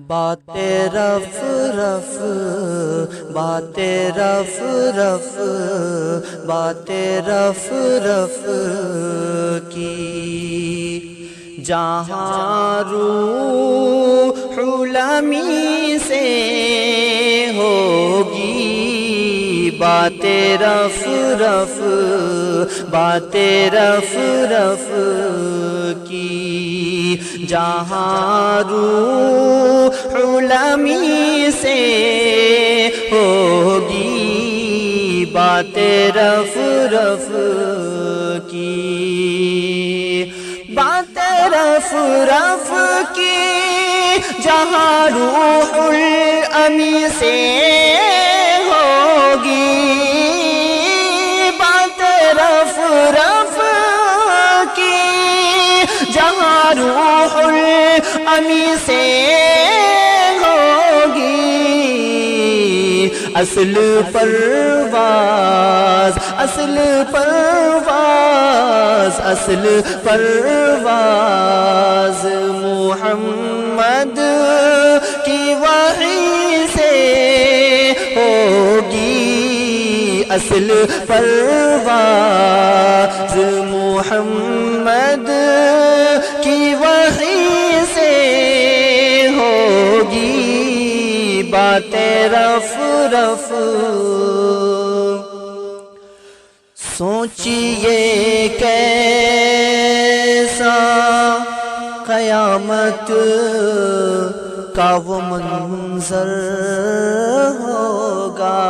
باتیں رف رف باتیں رف رف باتیں رف رف کی جہاں روح الامین سے ہوگی باتیں رف رف باتیں رف رف کی جہاں روح الامین سے ہوگی باتیں رف رف کی باتیں رف رف کی جہاں روح الامین سے ہوگی باتیں رف رف کی جہاں روح الامین سے ہوگی اصل پرواز اصل پرواز اصل پرواز محمد کی وحی سے ہوگی اصل پرواز محمد کی وحی سے ہوگی باتیں رف رف سوچئے کیسا قیامت کا وہ منظر ہوگا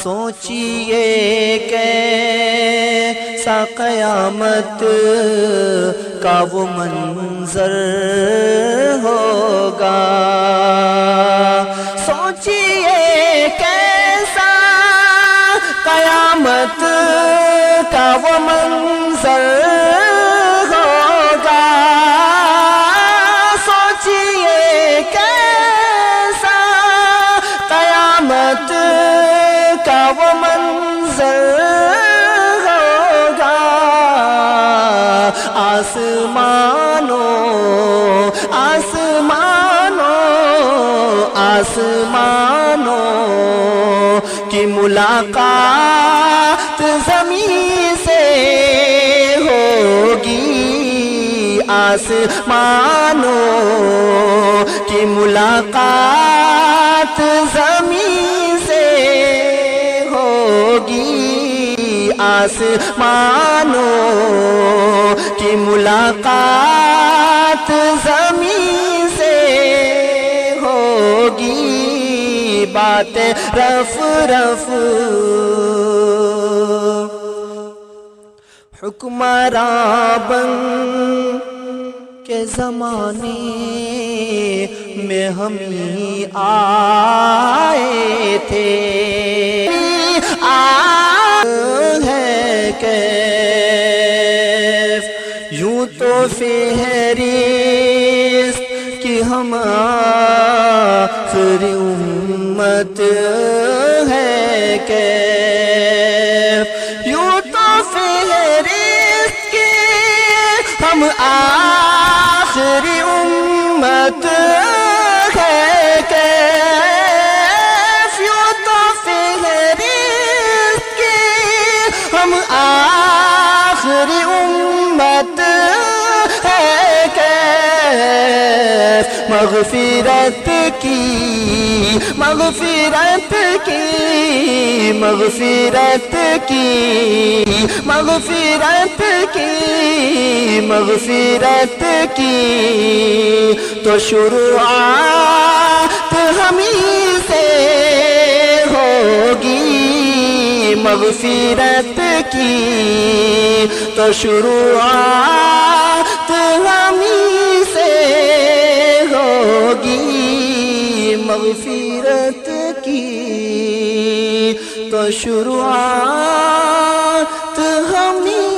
سوچئے کیسا قیامت کا وہ منظر ہوگا سوچئے کیسا قیامت کا وہ منظر ہوگا سوچئے کیسا قیامت کا وہ منظر ہوگا آسمانوں آسمانوں آسمانوں کی ملاقات زمین سے ہوگی آسمانوں کی ملاقات زمین سے ہوگی آسمانوں کی ملاقات زمین سے ہوگی باتیں رف رف حکمراں بن کے زمانے میں ہم ہی آئے تھے ہے کیف یوں تو فہرست کہ ہم آخری امت ہے کیف یوں تو فہرست کہ ہم آخری امت ہے کیف یوں تو فہرست کہ ہم آخری امت ہے کیف مغفرت کی مغفرت کی مغفرت کی مغفرت کی مغفرت کی تو شروعات ہمیں سے ہوگی مغفرت کی تو شروعات ہمیں سے ہوگی مغفرت کی تو شروعات ہمیں